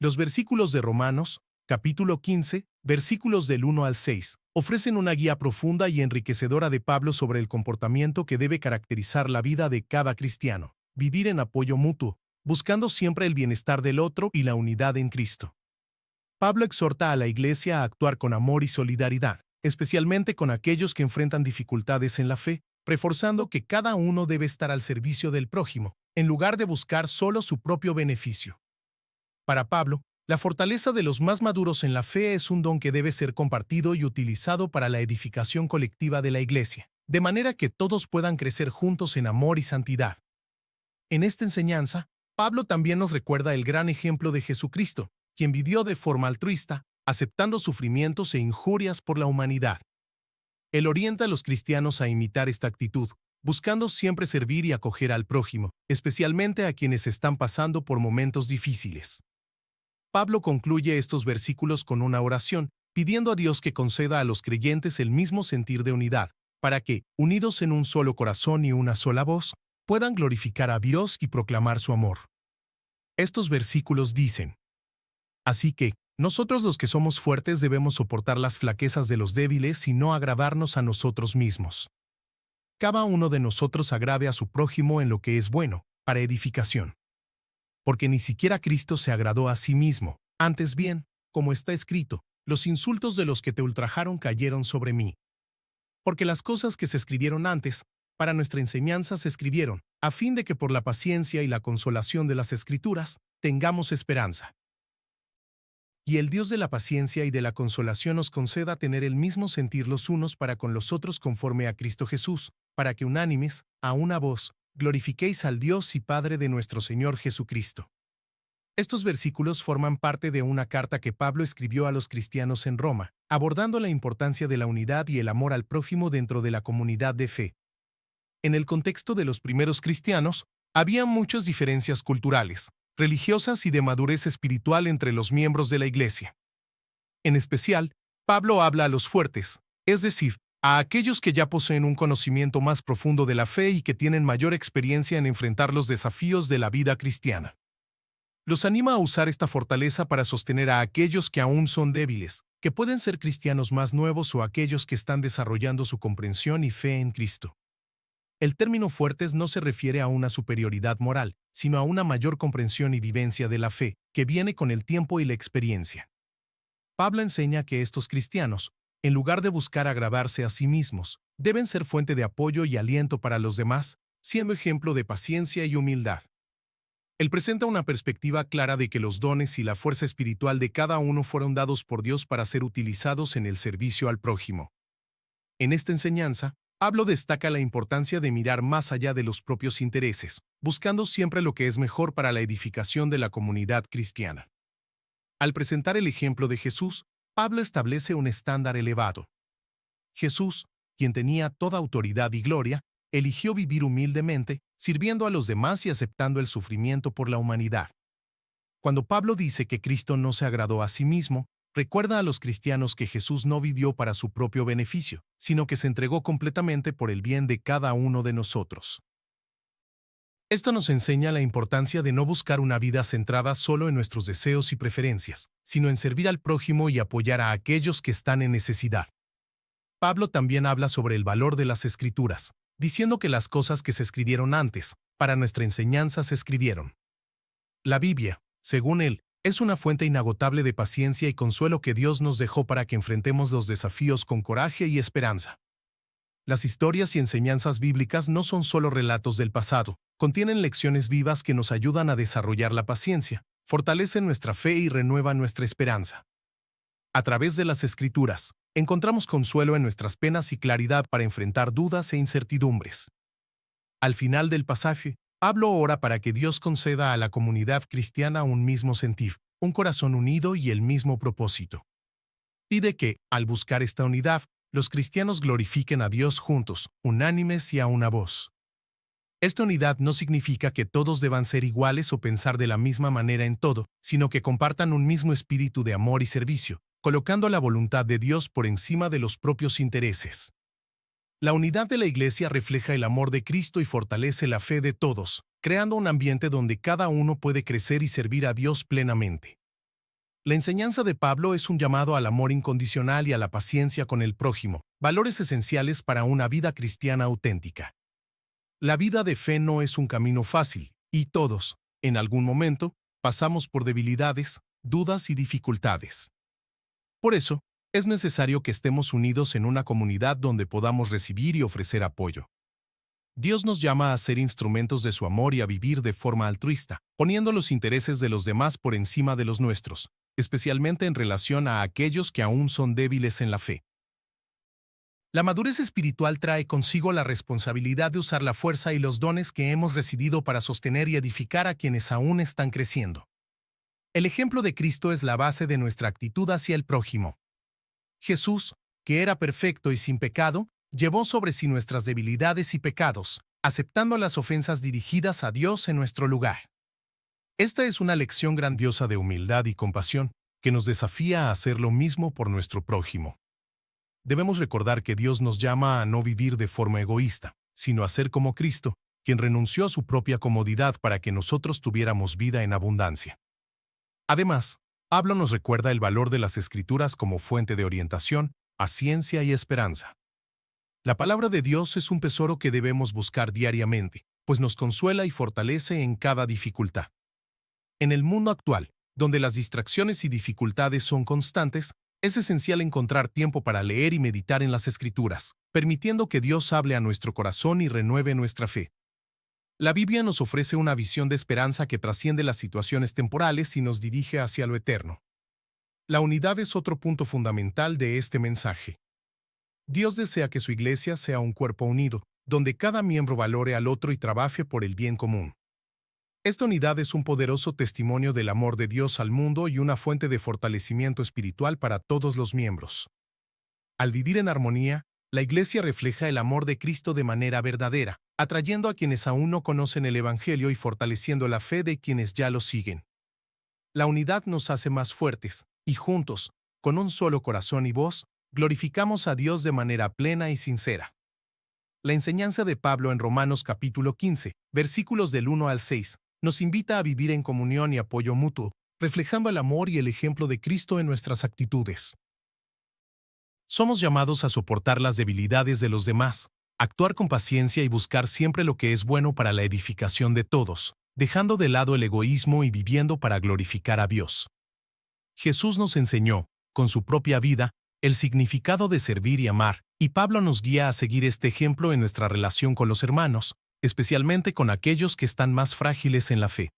Los versículos de Romanos, capítulo 15, versículos del 1 al 6, ofrecen una guía profunda y enriquecedora de Pablo sobre el comportamiento que debe caracterizar la vida de cada cristiano. Vivir en apoyo mutuo, buscando siempre el bienestar del otro y la unidad en Cristo. Pablo exhorta a la Iglesia a actuar con amor y solidaridad, especialmente con aquellos que enfrentan dificultades en la fe, reforzando que cada uno debe estar al servicio del prójimo, en lugar de buscar solo su propio beneficio. Para Pablo, la fortaleza de los más maduros en la fe es un don que debe ser compartido y utilizado para la edificación colectiva de la Iglesia, de manera que todos puedan crecer juntos en amor y santidad. En esta enseñanza, Pablo también nos recuerda el gran ejemplo de Jesucristo, quien vivió de forma altruista, aceptando sufrimientos e injurias por la humanidad. Él orienta a los cristianos a imitar esta actitud, buscando siempre servir y acoger al prójimo, especialmente a quienes están pasando por momentos difíciles. Pablo concluye estos versículos con una oración, pidiendo a Dios que conceda a los creyentes el mismo sentir de unidad, para que, unidos en un solo corazón y una sola voz, puedan glorificar a Dios y proclamar su amor. Estos versículos dicen: Así que, nosotros los que somos fuertes debemos soportar las flaquezas de los débiles y no agravarnos a nosotros mismos. Cada uno de nosotros agrave a su prójimo en lo que es bueno, para edificación. Porque ni siquiera Cristo se agradó a sí mismo, antes bien, como está escrito, los insultos de los que te ultrajaron cayeron sobre mí. Porque las cosas que se escribieron antes, para nuestra enseñanza se escribieron, a fin de que por la paciencia y la consolación de las Escrituras, tengamos esperanza. Y el Dios de la paciencia y de la consolación os conceda tener el mismo sentir los unos para con los otros conforme a Cristo Jesús, para que unánimes, a una voz, glorifiquéis al Dios y Padre de nuestro Señor Jesucristo. Estos versículos forman parte de una carta que Pablo escribió a los cristianos en Roma, abordando la importancia de la unidad y el amor al prójimo dentro de la comunidad de fe. En el contexto de los primeros cristianos, había muchas diferencias culturales, religiosas y de madurez espiritual entre los miembros de la Iglesia. En especial, Pablo habla a los fuertes, es decir, a aquellos que ya poseen un conocimiento más profundo de la fe y que tienen mayor experiencia en enfrentar los desafíos de la vida cristiana. Los anima a usar esta fortaleza para sostener a aquellos que aún son débiles, que pueden ser cristianos más nuevos o aquellos que están desarrollando su comprensión y fe en Cristo. El término fuertes no se refiere a una superioridad moral, sino a una mayor comprensión y vivencia de la fe, que viene con el tiempo y la experiencia. Pablo enseña que estos cristianos, en lugar de buscar agradarse a sí mismos, deben ser fuente de apoyo y aliento para los demás, siendo ejemplo de paciencia y humildad. Él presenta una perspectiva clara de que los dones y la fuerza espiritual de cada uno fueron dados por Dios para ser utilizados en el servicio al prójimo. En esta enseñanza, Pablo destaca la importancia de mirar más allá de los propios intereses, buscando siempre lo que es mejor para la edificación de la comunidad cristiana. Al presentar el ejemplo de Jesús, Pablo establece un estándar elevado. Jesús, quien tenía toda autoridad y gloria, eligió vivir humildemente, sirviendo a los demás y aceptando el sufrimiento por la humanidad. Cuando Pablo dice que Cristo no se agradó a sí mismo, recuerda a los cristianos que Jesús no vivió para su propio beneficio, sino que se entregó completamente por el bien de cada uno de nosotros. Esto nos enseña la importancia de no buscar una vida centrada solo en nuestros deseos y preferencias, sino en servir al prójimo y apoyar a aquellos que están en necesidad. Pablo también habla sobre el valor de las Escrituras, diciendo que las cosas que se escribieron antes, para nuestra enseñanza se escribieron. La Biblia, según él, es una fuente inagotable de paciencia y consuelo que Dios nos dejó para que enfrentemos los desafíos con coraje y esperanza. Las historias y enseñanzas bíblicas no son solo relatos del pasado, contienen lecciones vivas que nos ayudan a desarrollar la paciencia, fortalecen nuestra fe y renuevan nuestra esperanza. A través de las Escrituras, encontramos consuelo en nuestras penas y claridad para enfrentar dudas e incertidumbres. Al final del pasaje, Pablo ora para que Dios conceda a la comunidad cristiana un mismo sentir, un corazón unido y el mismo propósito. Pide que, al buscar esta unidad, los cristianos glorifiquen a Dios juntos, unánimes y a una voz. Esta unidad no significa que todos deban ser iguales o pensar de la misma manera en todo, sino que compartan un mismo espíritu de amor y servicio, colocando la voluntad de Dios por encima de los propios intereses. La unidad de la Iglesia refleja el amor de Cristo y fortalece la fe de todos, creando un ambiente donde cada uno puede crecer y servir a Dios plenamente. La enseñanza de Pablo es un llamado al amor incondicional y a la paciencia con el prójimo, valores esenciales para una vida cristiana auténtica. La vida de fe no es un camino fácil, y todos, en algún momento, pasamos por debilidades, dudas y dificultades. Por eso, es necesario que estemos unidos en una comunidad donde podamos recibir y ofrecer apoyo. Dios nos llama a ser instrumentos de su amor y a vivir de forma altruista, poniendo los intereses de los demás por encima de los nuestros, especialmente en relación a aquellos que aún son débiles en la fe. La madurez espiritual trae consigo la responsabilidad de usar la fuerza y los dones que hemos recibido para sostener y edificar a quienes aún están creciendo. El ejemplo de Cristo es la base de nuestra actitud hacia el prójimo. Jesús, que era perfecto y sin pecado, llevó sobre sí nuestras debilidades y pecados, aceptando las ofensas dirigidas a Dios en nuestro lugar. Esta es una lección grandiosa de humildad y compasión que nos desafía a hacer lo mismo por nuestro prójimo. Debemos recordar que Dios nos llama a no vivir de forma egoísta, sino a ser como Cristo, quien renunció a su propia comodidad para que nosotros tuviéramos vida en abundancia. Además, Pablo nos recuerda el valor de las Escrituras como fuente de orientación, paciencia y esperanza. La palabra de Dios es un tesoro que debemos buscar diariamente, pues nos consuela y fortalece en cada dificultad. En el mundo actual, donde las distracciones y dificultades son constantes, es esencial encontrar tiempo para leer y meditar en las Escrituras, permitiendo que Dios hable a nuestro corazón y renueve nuestra fe. La Biblia nos ofrece una visión de esperanza que trasciende las situaciones temporales y nos dirige hacia lo eterno. La unidad es otro punto fundamental de este mensaje. Dios desea que su iglesia sea un cuerpo unido, donde cada miembro valore al otro y trabaje por el bien común. Esta unidad es un poderoso testimonio del amor de Dios al mundo y una fuente de fortalecimiento espiritual para todos los miembros. Al vivir en armonía, la Iglesia refleja el amor de Cristo de manera verdadera, atrayendo a quienes aún no conocen el Evangelio y fortaleciendo la fe de quienes ya lo siguen. La unidad nos hace más fuertes, y juntos, con un solo corazón y voz, glorificamos a Dios de manera plena y sincera. La enseñanza de Pablo en Romanos capítulo 15, versículos del 1 al 6, nos invita a vivir en comunión y apoyo mutuo, reflejando el amor y el ejemplo de Cristo en nuestras actitudes. Somos llamados a soportar las debilidades de los demás, actuar con paciencia y buscar siempre lo que es bueno para la edificación de todos, dejando de lado el egoísmo y viviendo para glorificar a Dios. Jesús nos enseñó, con su propia vida, el significado de servir y amar, y Pablo nos guía a seguir este ejemplo en nuestra relación con los hermanos, especialmente con aquellos que están más frágiles en la fe.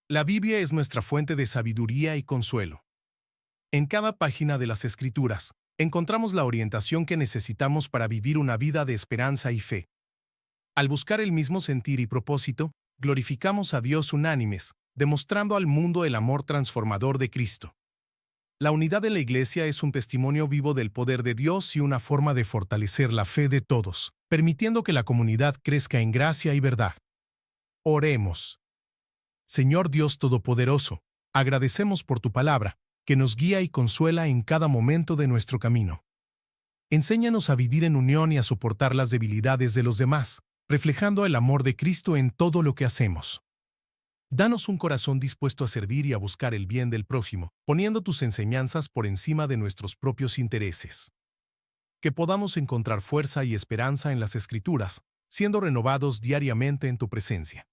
La Biblia es nuestra fuente de sabiduría y consuelo. En cada página de las Escrituras, encontramos la orientación que necesitamos para vivir una vida de esperanza y fe. Al buscar el mismo sentir y propósito, glorificamos a Dios unánimes, demostrando al mundo el amor transformador de Cristo. La unidad de la Iglesia es un testimonio vivo del poder de Dios y una forma de fortalecer la fe de todos, permitiendo que la comunidad crezca en gracia y verdad. Oremos. Señor Dios Todopoderoso, agradecemos por tu palabra, que nos guía y consuela en cada momento de nuestro camino. Enséñanos a vivir en unión y a soportar las debilidades de los demás, reflejando el amor de Cristo en todo lo que hacemos. Danos un corazón dispuesto a servir y a buscar el bien del prójimo, poniendo tus enseñanzas por encima de nuestros propios intereses. Que podamos encontrar fuerza y esperanza en las Escrituras, siendo renovados diariamente en tu presencia.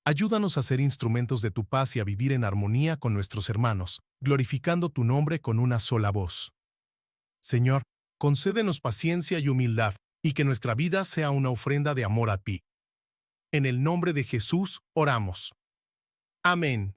Ayúdanos a ser instrumentos de tu paz y a vivir en armonía con nuestros hermanos, glorificando tu nombre con una sola voz. Señor, concédenos paciencia y humildad, y que nuestra vida sea una ofrenda de amor a ti. En el nombre de Jesús oramos. Amén.